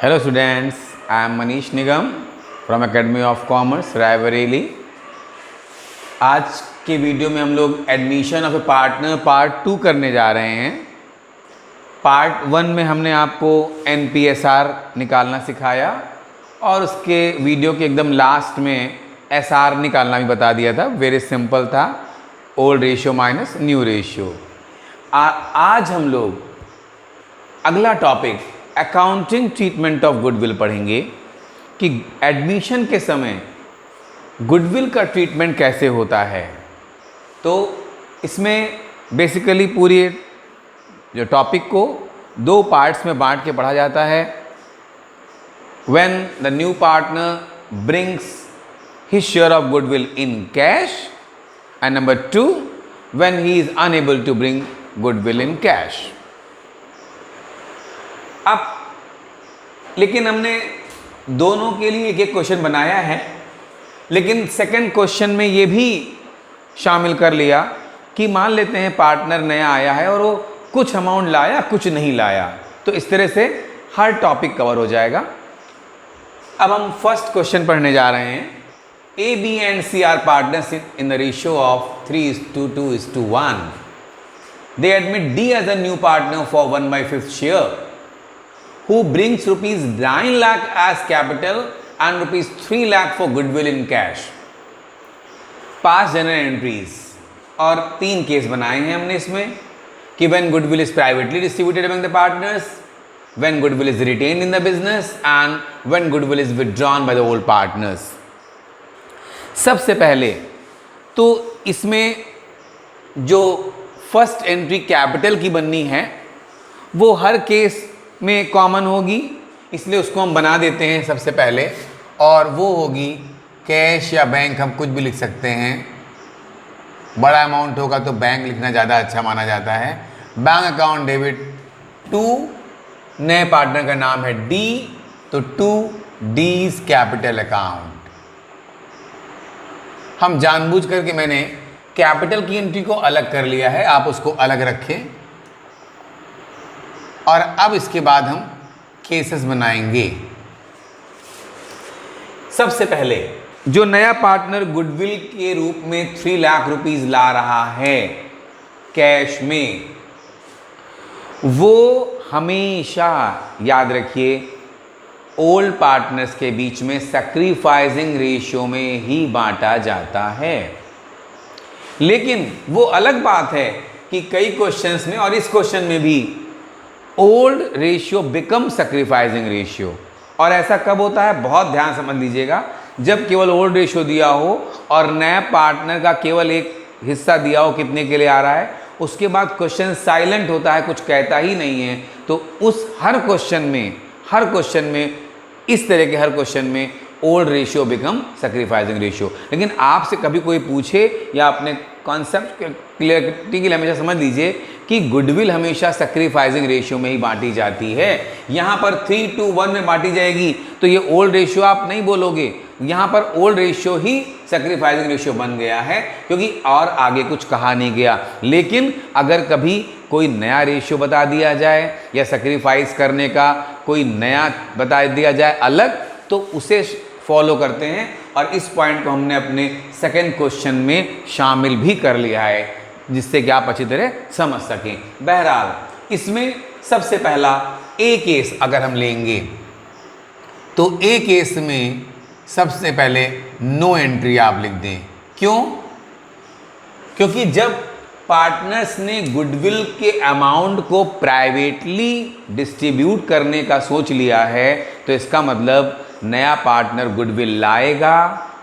Hello students, I am Manish Nigam from Academy of Commerce, Raebareli. आज के video में हम लोग admission of A partner part 2 करने जा रहे हैं। पार्ट 1 में हमने आपको NPSR निकालना सिखाया और उसके वीडियो के एकदम लास्ट में SR निकालना भी बता दिया था। वेरी सिंपल था, old ratio minus new ratio. आज हम लोग अगला topic accounting treatment of goodwill पढ़ेंगे कि एडमिशन के समय गुडविल का ट्रीटमेंट कैसे होता है। तो इसमें बेसिकली पूरी जो टॉपिक को 2 पार्ट्स में बांट के पढ़ा जाता है। When the new partner brings his share of goodwill in cash and number 2 when he is unable to bring goodwill in cash. अब लेकिन हमने दोनों के लिए एक क्वेश्चन बनाया है, लेकिन सेकंड क्वेश्चन में ये भी शामिल कर लिया कि मान लेते हैं पार्टनर नया आया है और वो कुछ अमाउंट लाया कुछ नहीं लाया, तो इस तरह से हर टॉपिक कवर हो जाएगा। अब हम फर्स्ट क्वेश्चन पढ़ने जा रहे हैं। A, B and C are partners in the ratio of 3:2:1. They admit D as a new partner for 1/5 share, who brings rupees 9 lakh as capital and rupees 3 lakh for goodwill in cash. Past journal entries और 3 case बनाए हैं हमने इसमें कि when goodwill is privately distributed among the partners, when goodwill is retained in the business and when goodwill is withdrawn by the old partners. सबसे पहले तो इसमें जो फर्स्ट एंट्री कैपिटल की बननी है वो हर केस में कॉमन होगी, इसलिए उसको हम बना देते हैं सबसे पहले, और वो होगी कैश या बैंक। हम कुछ भी लिख सकते हैं। बड़ा अमाउंट होगा तो बैंक लिखना ज़्यादा अच्छा माना जाता है। बैंक अकाउंट डेबिट टू, नए पार्टनर का नाम है डी, तो टू डीज कैपिटल अकाउंट। हम जानबूझ करके मैंने कैपिटल की एंट्री को अलग कर लिया है, आप उसको अलग रखें। और अब इसके बाद हम केसेस बनाएंगे। सबसे पहले जो नया पार्टनर गुडविल के रूप में 3 लाख रुपीस ला रहा है कैश में, वो हमेशा याद रखिए ओल्ड पार्टनर्स के बीच में सैक्रिफाइसिंग रेशियो में ही बांटा जाता है। लेकिन वो अलग बात है कि कई क्वेश्चंस में और इस क्वेश्चन में भी old ratio become sacrificing ratio. और ऐसा कब होता है, बहुत ध्यान समझ लीजिएगा, जब केवल ओल्ड रेशियो दिया हो और नया पार्टनर का केवल एक हिस्सा दिया हो कितने के लिए आ रहा है, उसके बाद क्वेश्चन साइलेंट होता है, कुछ कहता ही नहीं है, तो उस हर क्वेश्चन में इस तरह के हर क्वेश्चन में old ratio become sacrificing ratio. लेकिन आपसे कभी कोई पूछे या अपने कॉन्सेप्ट क्लियरिटी के लिए हमेशा समझ लीजिए कि गुडविल हमेशा सैक्रिफाइसिंग रेशियो में ही बांटी जाती है। यहाँ पर 3:1 में बांटी जाएगी तो ये ओल्ड रेशियो आप नहीं बोलोगे, यहाँ पर ओल्ड रेशियो ही सैक्रिफाइसिंग रेशियो बन गया है, क्योंकि और आगे कुछ कहा नहीं गया। लेकिन अगर कभी कोई नया रेशियो बता दिया जाए या सैक्रिफाइस करने का कोई नया बता दिया जाए अलग, तो उसे फॉलो करते हैं। और इस पॉइंट को हमने अपने सेकंड क्वेश्चन में शामिल भी कर लिया है, जिससे कि आप अच्छी तरह समझ सकें। बहरहाल इसमें सबसे पहला ए केस अगर हम लेंगे तो ए केस में सबसे पहले नो एंट्री आप लिख दें। क्यों? क्योंकि जब पार्टनर्स ने गुडविल के अमाउंट को प्राइवेटली डिस्ट्रीब्यूट करने का सोच लिया है, तो इसका मतलब नया पार्टनर गुडविल लाएगा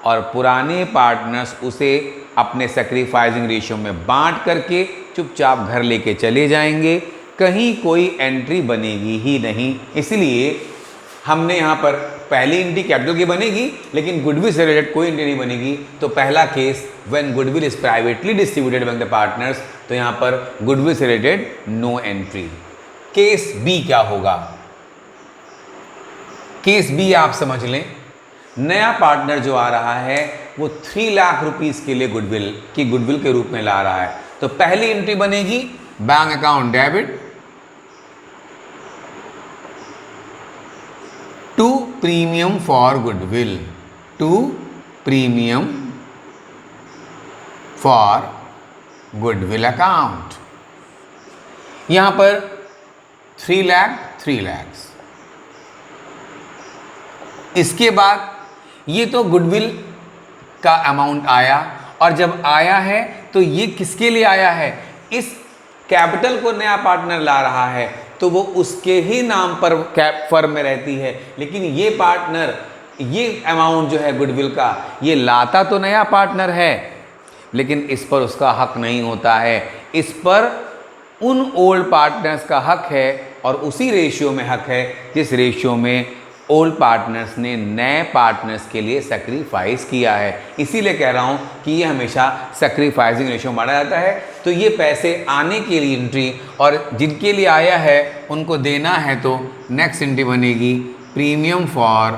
और पुराने पार्टनर्स उसे अपने सैक्रिफाइसिंग रेशियो में बांट करके चुपचाप घर लेके चले जाएंगे, कहीं कोई एंट्री बनेगी ही नहीं। इसलिए हमने यहाँ पर पहली एंट्री कैपिटल की बनेगी, लेकिन गुडविल से रिलेटेड कोई एंट्री नहीं बनेगी। तो पहला case when goodwill is privately distributed among the partners, तो यहाँ पर गुडविल से related no entry. Case B क्या होगा? केस बी आप समझ लें, नया पार्टनर जो आ रहा है वो 3 लाख रुपीस के लिए गुडविल के रूप में ला रहा है, तो पहली एंट्री बनेगी bank account debit to premium for goodwill, to premium for goodwill account. यहां पर 3 लाख 3 लाख। इसके बाद ये तो गुडविल का अमाउंट आया, और जब आया है तो ये किसके लिए आया है? इस कैपिटल को नया पार्टनर ला रहा है तो वो उसके ही नाम पर फर्म में रहती है, लेकिन ये पार्टनर, ये अमाउंट जो है गुडविल का, ये लाता तो नया पार्टनर है, लेकिन इस पर उसका हक नहीं होता है। इस पर उन ओल्ड पार्टनर्स का हक है, और उसी रेशियो में हक है जिस रेशियो में ओल्ड पार्टनर्स ने नए पार्टनर्स के लिए सेक्रीफाइस किया है। इसीलिए कह रहा हूँ कि ये हमेशा सेक्रीफाइसिंग रेशियो माना जाता है। तो ये पैसे आने के लिए एंट्री, और जिनके लिए आया है उनको देना है, तो नेक्स्ट एंट्री बनेगी premium for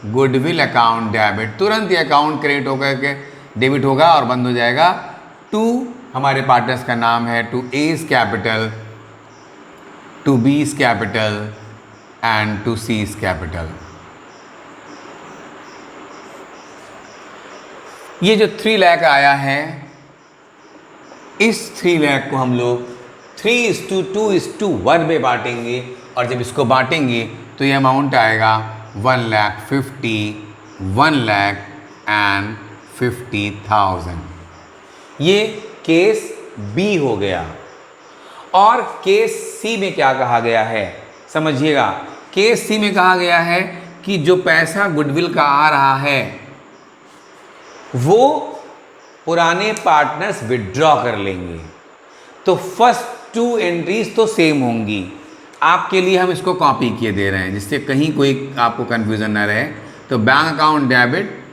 goodwill account debit. तुरंत ये अकाउंट क्रेडिट होकर के डेबिट होगा और बंद हो जाएगा। टू हमारे पार्टनर्स का नाम है, to A's capital, to B's capital and to C's capital. ये जो 3 लाख आया है, इस 3 लाख को हम लोग 3:2:1 में बांटेंगे, और जब इसको बांटेंगे तो ये अमाउंट आएगा 1,50,000, 1,50,000। ये केस बी हो गया। और केस सी में क्या कहा गया है समझिएगा। केस सी में कहा गया है कि जो पैसा गुडविल का आ रहा है वो पुराने पार्टनर्स विड्रॉ कर लेंगे, तो फर्स्ट 2 एंट्रीज तो सेम होंगी। आपके लिए हम इसको कॉपी किए दे रहे हैं जिससे कहीं कोई आपको कन्फ्यूजन ना रहे। तो bank account debit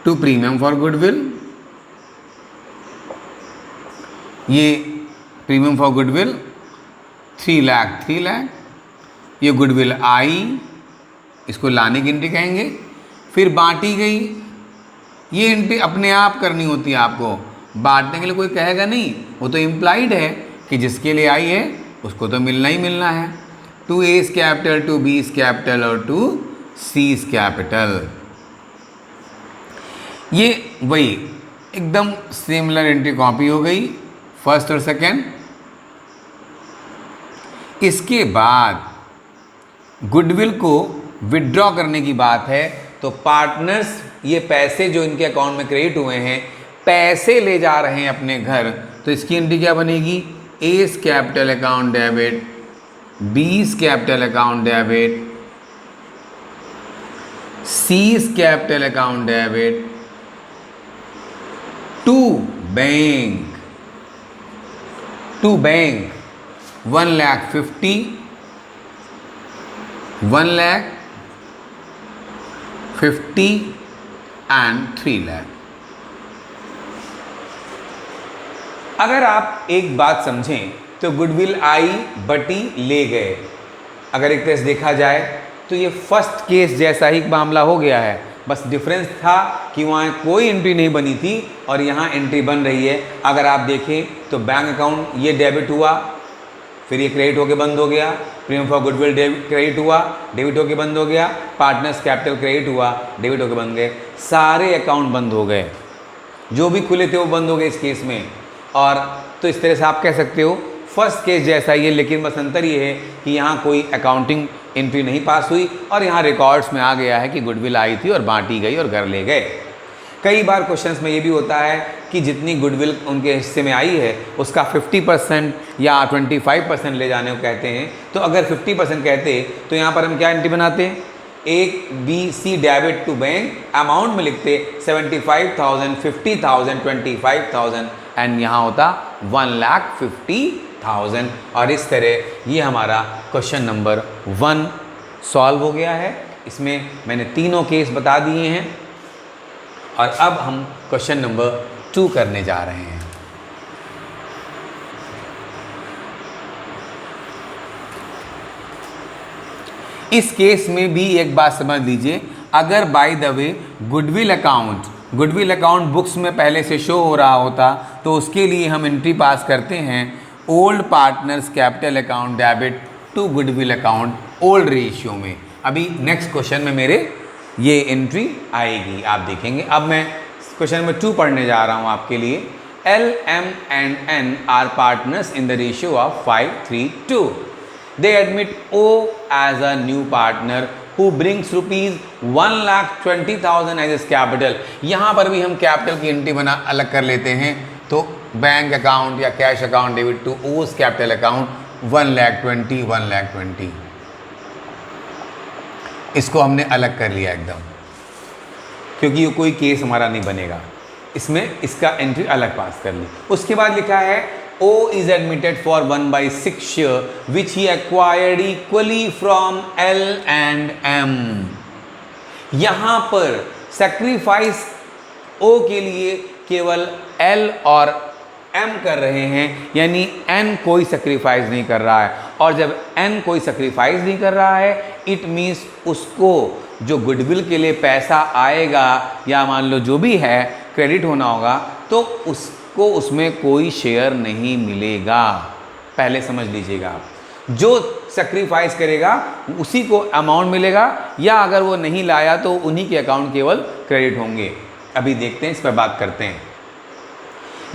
to premium for goodwill, ये premium for goodwill 3 lakh 3 lakh. ये गुडविल आई, इसको लाने की एंट्री कहेंगे। फिर बांटी गई, ये एंट्री अपने आप करनी होती है आपको, बांटने के लिए कोई कहेगा नहीं, वो तो इम्प्लाइड है कि जिसके लिए आई है उसको तो मिलना ही मिलना है। To A's capital, to B's capital और टू सीज कैपिटल। ये वही एकदम सिमिलर एंट्री कॉपी हो गई, फर्स्ट और सेकेंड। इसके बाद गुडविल को विड्रॉ करने की बात है, तो पार्टनर्स ये पैसे जो इनके अकाउंट में क्रेडिट हुए हैं, पैसे ले जा रहे हैं अपने घर, तो इसकी एंट्री क्या बनेगी? A's capital account debit, B's capital account debit, C's capital account debit to bank, 1,50,000, 1,50,000 and 3 lakh. अगर आप एक बात समझें तो गुडविल आई बटी ले गए। अगर एक तरह से देखा जाए तो ये फर्स्ट केस जैसा ही मामला हो गया है, बस डिफरेंस था कि वहाँ कोई एंट्री नहीं बनी थी और यहाँ एंट्री बन रही है। अगर आप देखें तो बैंक अकाउंट ये डेबिट हुआ, फिर ये क्रेडिट होके बंद हो गया, प्रीमियम फॉर गुडविल क्रेडिट हुआ, डेबिट होके बंद हो गया, पार्टनर्स कैपिटल क्रेडिट हुआ, डेबिट होके बंद गए, सारे अकाउंट बंद हो गए, जो भी खुले थे वो बंद हो गए इस केस में। और तो इस तरह से आप कह सकते हो फर्स्ट केस जैसा ही है, लेकिन बस अंतर ये है कि यहाँ कोई अकाउंटिंग एंट्री नहीं पास हुई और यहाँ रिकॉर्ड्स में आ गया है कि गुडविल आई थी और बांटी गई और घर ले गए। कई बार क्वेश्चंस में ये भी होता है कि जितनी गुडविल उनके हिस्से में आई है उसका 50% या 25% ले जाने को कहते हैं। तो अगर 50% कहते तो यहाँ पर हम क्या एंट्री बनाते हैं? एक BC debit to bank, amount में लिखते 75,000, 50,000, 25,000 एंड यहाँ होता 1,50,000। और इस तरह ये हमारा क्वेश्चन नंबर 1 सॉल्व हो गया है। इसमें मैंने तीनों केस बता दिए हैं और अब हम क्वेश्चन नंबर 2 करने जा रहे हैं। इस केस में भी एक बात समझ लीजिए, अगर by the way goodwill account books में पहले से शो हो रहा होता तो उसके लिए हम एंट्री पास करते हैं old partners capital account debit to goodwill account old ratio में। अभी नेक्स्ट क्वेश्चन में मेरे ये एंट्री आएगी, आप देखेंगे। अब मैं क्वेश्चन नंबर 2 पढ़ने जा रहा हूँ आपके लिए। L, M and N are partners in the ratio of 5:3:2. They admit O as a new partner who brings rupees 1,20,000 as his capital. यहाँ पर भी हम कैपिटल की एंट्री बना अलग कर लेते हैं, तो बैंक अकाउंट या कैश अकाउंट डेबिट टू ओस कैपिटल अकाउंट 1,20,000 इसको हमने अलग कर लिया एकदम, क्योंकि ये कोई केस हमारा नहीं बनेगा, इसमें इसका एंट्री अलग पास कर ली। उसके बाद लिखा है O is admitted for 1/6 share which he acquired equally from L and M. यहाँ पर सेक्रीफाइस O के लिए केवल L और M कर रहे हैं, यानी N कोई सेक्रीफाइस नहीं कर रहा है। और जब N कोई सेक्रीफाइस नहीं कर रहा है, इट मीन्स उसको जो गुडविल के लिए पैसा आएगा या मान लो जो भी है क्रेडिट होना होगा, तो उसको उसमें कोई शेयर नहीं मिलेगा। पहले समझ लीजिएगा आप, जो सेक्रीफाइस करेगा उसी को अमाउंट मिलेगा, या अगर वो नहीं लाया तो उन्हीं के अकाउंट केवल क्रेडिट होंगे। अभी देखते हैं, इस पर बात करते हैं।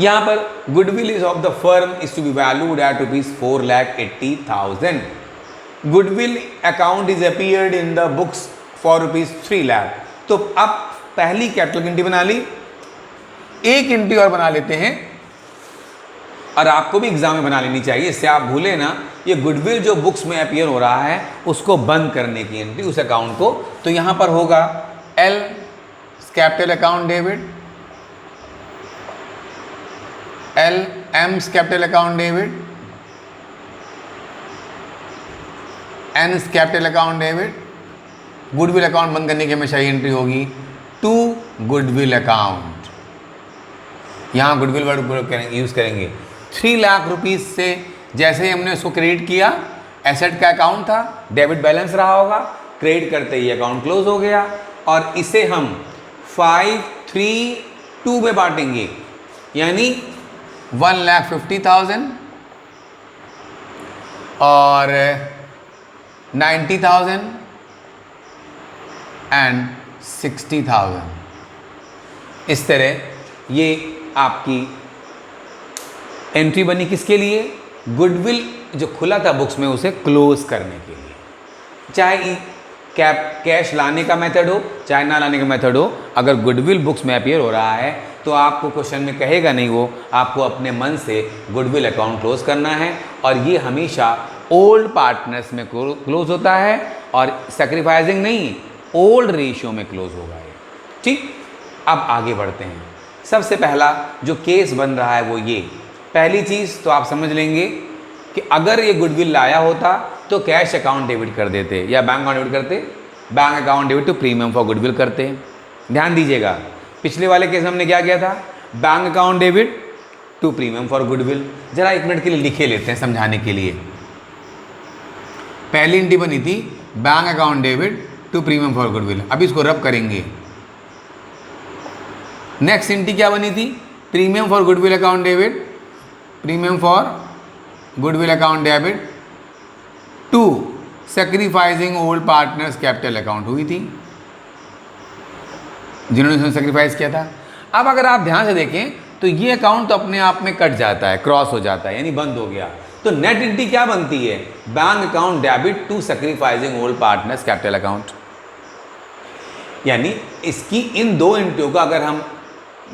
यहाँ पर goodwill is of the firm is to be valued at ₹4,80,000। Goodwill account is appeared in the books for ₹3 lakh. तो अब पहली कैपिटल की एंट्री बना ली, एक एंट्री और बना लेते हैं, और आपको भी एग्जाम में बना लेनी चाहिए, इससे आप भूले ना। ये गुडविल जो बुक्स में अपीयर हो रहा है उसको बंद करने की एंट्री, उस अकाउंट को। तो यहां पर होगा L capital account debit, L M capital account debit, N capital account debit. Goodwill account बंद करने की हमेशा एंट्री होगी टू गुडविल अकाउंट। यहाँ गुडविल वर्ड यूज़ करेंगे। 3 लाख रुपीज़ से जैसे ही हमने उसको क्रेडिट किया, एसेट का अकाउंट था, डेबिट बैलेंस रहा होगा, क्रेडिट करते ही अकाउंट क्लोज हो गया, और इसे हम 5-3-2 में बांटेंगे, यानी 1,50,000 और 90,000 एंड 60,000। इस तरह ये आपकी एंट्री बनी। किसके लिए? गुडविल जो खुला था बुक्स में उसे क्लोज करने के लिए। चाहे कैश लाने का मेथड हो चाहे ना लाने का मेथड हो, अगर गुडविल बुक्स में अपीयर हो रहा है तो आपको क्वेश्चन में कहेगा नहीं, वो आपको अपने मन से गुडविल अकाउंट क्लोज करना है। और ये हमेशा ओल्ड पार्टनर्स में क्लोज होता है और सेक्रीफाइसिंग नहीं, ओल्ड रेशियो में क्लोज होगा ये। ठीक, अब आगे बढ़ते हैं। सबसे पहला जो केस बन रहा है वो ये, पहली चीज़ तो आप समझ लेंगे कि अगर ये गुडविल लाया होता तो कैश अकाउंट डेबिट कर देते या बैंक अकाउंट डेबिट करते, bank account debit to premium for goodwill करते। ध्यान दीजिएगा, पिछले वाले केस में हमने क्या किया था, bank account debit to premium for goodwill. जरा 1 मिनट के लिए लिखे लेते हैं समझाने के लिए। पहली एंट्री बनी थी bank account debit to premium for goodwill, अभी इसको रब करेंगे। नेक्स्ट एंट्री क्या बनी थी, premium for goodwill account debit, premium for goodwill account debit to sacrificing old partners capital account हुई थी, जिन्होंने सेक्रीफाइस किया था। अब अगर आप ध्यान से देखें तो ये अकाउंट तो अपने आप में कट जाता है, क्रॉस हो जाता है, यानी बंद हो गया। तो नेट एंट्री क्या बनती है, bank account debit to sacrificing old partners capital account. यानी इसकी इन दो एंट्रियों का अगर हम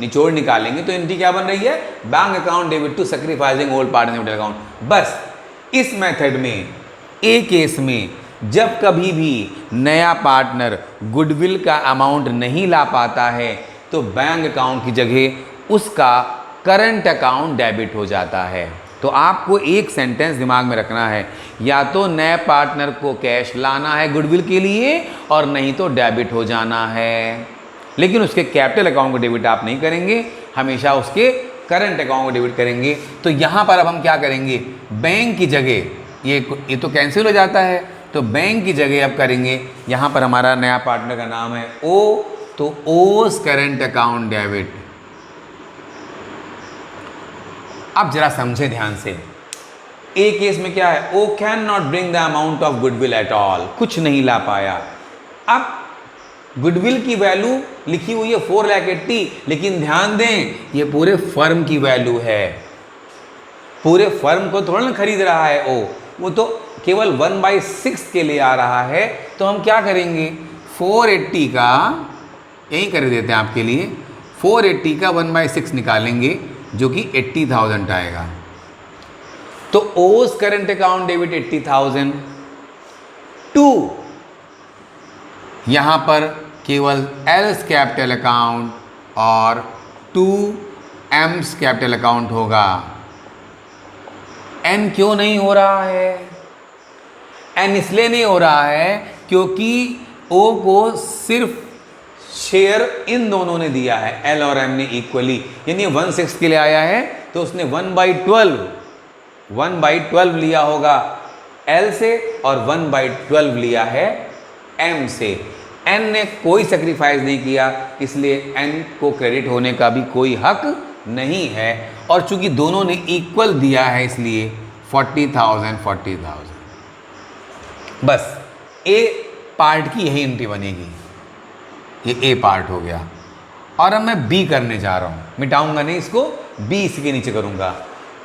निचोड़ निकालेंगे तो एंट्री क्या बन रही है, bank account debit to sacrificing old partners capital account. बस इस मेथड में, एक केस में जब कभी भी नया पार्टनर गुडविल का अमाउंट नहीं ला पाता है तो बैंक अकाउंट की जगह उसका करंट अकाउंट डेबिट हो जाता है। तो आपको एक सेंटेंस दिमाग में रखना है, या तो नए पार्टनर को कैश लाना है गुडविल के लिए और नहीं तो डेबिट हो जाना है, लेकिन उसके कैपिटल अकाउंट को डेबिट आप नहीं करेंगे, हमेशा उसके करंट अकाउंट को डेबिट करेंगे। तो यहाँ पर अब हम क्या करेंगे, बैंक की जगह ये तो कैंसिल हो जाता है, तो बैंक की जगह अब करेंगे, यहाँ पर हमारा नया पार्टनर का नाम है ओ, तो ओस करंट अकाउंट डेबिट। अब जरा समझे ध्यान से, ए केस में क्या है, O can not bring the amount of goodwill at all, कुछ नहीं ला पाया। अब गुडविल की वैल्यू लिखी हुई है 4,80,000, लेकिन ध्यान दें ये पूरे फर्म की वैल्यू है, पूरे फर्म को थोड़ा ना खरीद रहा है ओ, वो तो केवल 1/6 के लिए आ रहा है। तो हम क्या करेंगे, 480 का, यही कर देते हैं आपके लिए, 480 का 1/6 निकालेंगे जो कि 80,000 आएगा। तो ओज करंट अकाउंट डेबिट 80,000 टू, यहां पर केवल एल्स कैपिटल अकाउंट और टू एम्स कैपिटल अकाउंट होगा। एन क्यों नहीं हो रहा है, एन इसलिए नहीं हो रहा है क्योंकि ओ को सिर्फ शेयर इन दोनों ने दिया है, एल और एम ने इक्वली, यानी 1/6 के लिए आया है तो उसने 1/12 लिया होगा एल से और 1/12 लिया है एम से। एन ने कोई सेक्रीफाइस नहीं किया, इसलिए एन को क्रेडिट होने का भी कोई हक नहीं है। और चूंकि दोनों ने इक्वल दिया है इसलिए 40,000। बस ए पार्ट की यही एंट्री बनेगी, ये ए पार्ट हो गया। और अब मैं बी करने जा रहा हूं, मिटाऊंगा नहीं इसको, बी इसी के नीचे करूंगा।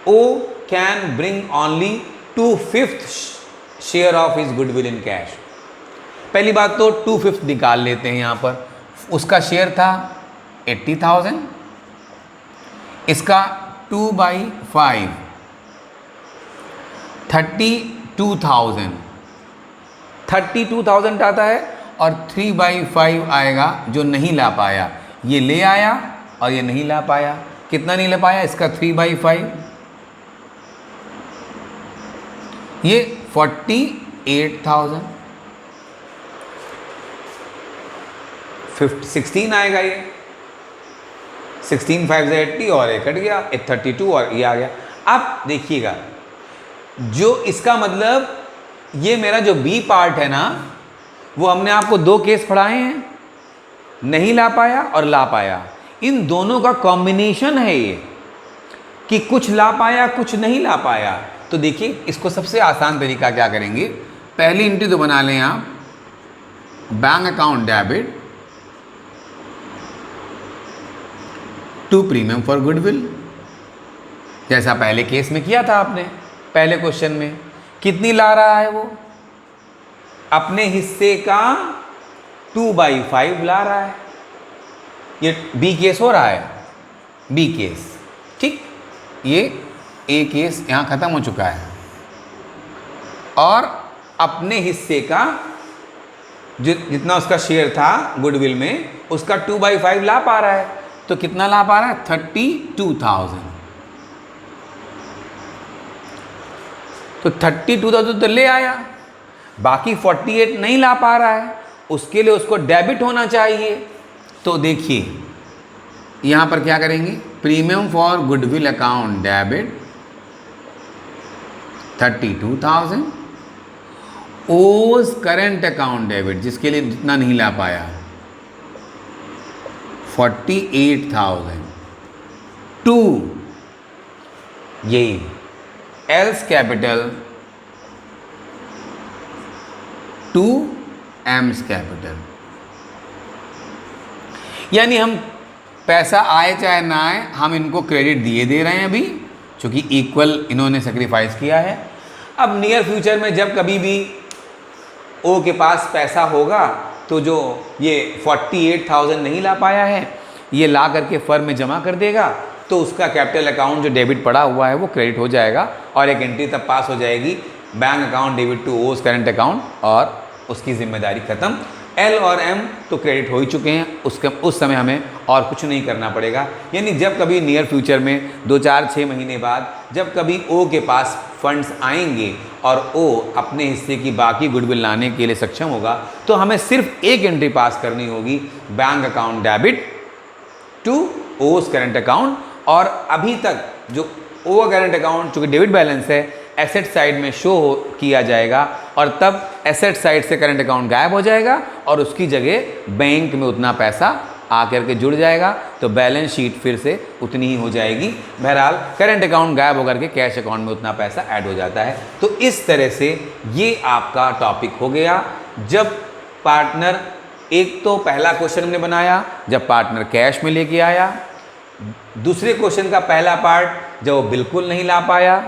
O can bring only 2/5 share of his goodwill in cash. पहली बात तो 2/5 निकाल लेते हैं यहां पर, उसका शेयर था 80,000, इसका 2/5 32,000 आता है, और 3/5 आएगा जो नहीं ला पाया, ये ले आया और ये नहीं ला पाया। कितना नहीं ला पाया, इसका 3/5, ये 48,000, 16 आएगा, ये 16 5 से 80 और ये कट गया, 32 और ये आ गया। अब देखिएगा, जो इसका मतलब ये मेरा जो बी पार्ट है ना, वो हमने आपको दो केस पढ़ाए हैं, नहीं ला पाया और ला पाया। इन दोनों का कॉम्बिनेशन है ये, कि कुछ ला पाया कुछ नहीं ला पाया। तो देखिए इसको सबसे आसान तरीका क्या करेंगे, पहली एंट्री तो बना लें आप, bank account debit to premium for goodwill, जैसा पहले केस में किया था आपने, पहले क्वेश्चन में। कितनी ला रहा है वो, अपने हिस्से का 2/5 ला रहा है। ये बी केस हो रहा है, बी केस, ठीक, ये ए केस यहां खत्म हो चुका है। और अपने हिस्से का जितना उसका शेयर था गुडविल में, उसका 2/5 ला पा रहा है। तो कितना ला पा रहा है, 32,000। तो 32,000 तो ले आया, बाकी 48 नहीं ला पा रहा है, उसके लिए उसको डेबिट होना चाहिए। तो देखिए यहां पर क्या करेंगे, premium for goodwill account debit 32,000, ओज करंट अकाउंट डेबिट जिसके लिए जितना नहीं ला पाया 48,000 टू यही L's capital to M's capital. यानी हम पैसा आए चाहे ना आए, हम इनको क्रेडिट दिए दे रहे हैं अभी, क्योंकि इक्वल इन्होंने सेक्रीफाइस किया है। अब नियर फ्यूचर में जब कभी भी ओ के पास पैसा होगा, तो जो ये 48,000 नहीं ला पाया है, ये ला करके फर्म में जमा कर देगा, तो उसका कैपिटल अकाउंट जो डेबिट पड़ा हुआ है वो क्रेडिट हो जाएगा, और एक एंट्री तब पास हो जाएगी, बैंक अकाउंट डेबिट टू ओज करंट अकाउंट, और उसकी जिम्मेदारी खत्म। एल और एम तो क्रेडिट हो ही चुके हैं, उस समय हमें और कुछ नहीं करना पड़ेगा। यानी जब कभी नियर फ्यूचर में 2-4-6 महीने बाद जब कभी ओ के पास फंड्स आएंगे और ओ अपने हिस्से की बाकी गुडविल लाने के लिए सक्षम होगा, तो हमें सिर्फ एक एंट्री पास करनी होगी, बैंक अकाउंट डेबिट टू ओज करंट अकाउंट। और अभी तक जो ओ करंट अकाउंट चूँकि डेबिट बैलेंस है, एसेट साइड में शो किया जाएगा, और तब एसेट साइड से करंट अकाउंट गायब हो जाएगा और उसकी जगह बैंक में उतना पैसा आकर के जुड़ जाएगा तो बैलेंस शीट फिर से उतनी ही हो जाएगी। बहरहाल करंट अकाउंट गायब होकर के कैश अकाउंट में उतना पैसा ऐड हो जाता है। तो इस तरह से ये आपका टॉपिक हो गया। जब पार्टनर, एक तो पहला क्वेश्चन हमने बनाया जब पार्टनर कैश में लेके आया, दूसरे क्वेश्चन का पहला पार्ट जब वो बिल्कुल नहीं ला पाया,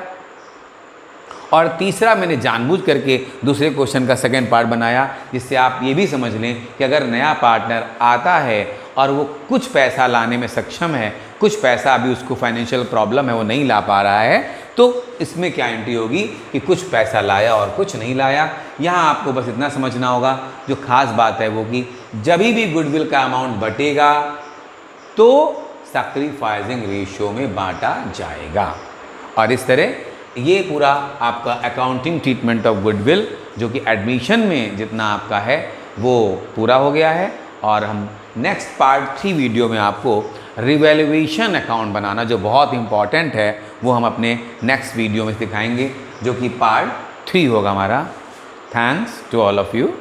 और तीसरा मैंने जानबूझ करके दूसरे क्वेश्चन का सेकंड पार्ट बनाया जिससे आप ये भी समझ लें कि अगर नया पार्टनर आता है और वो कुछ पैसा लाने में सक्षम है, कुछ पैसा अभी उसको फाइनेंशियल प्रॉब्लम है वो नहीं ला पा रहा है, तो इसमें क्या एंट्री होगी कि कुछ पैसा लाया और कुछ नहीं लाया। यहाँ आपको बस इतना समझना होगा, जो खास बात है वो कि जब भी गुडविल का अमाउंट बटेगा तो सैक्रिफाइसिंग रेशियो में बांटा जाएगा। और इस तरह ये पूरा आपका अकाउंटिंग ट्रीटमेंट ऑफ गुडविल जो कि एडमिशन में जितना आपका है वो पूरा हो गया है। और हम नेक्स्ट पार्ट 3 वीडियो में आपको रिवैल्यूएशन अकाउंट बनाना जो बहुत इंपॉर्टेंट है वो हम अपने नेक्स्ट वीडियो में दिखाएंगे, जो कि पार्ट 3 होगा हमारा। Thanks to all of you.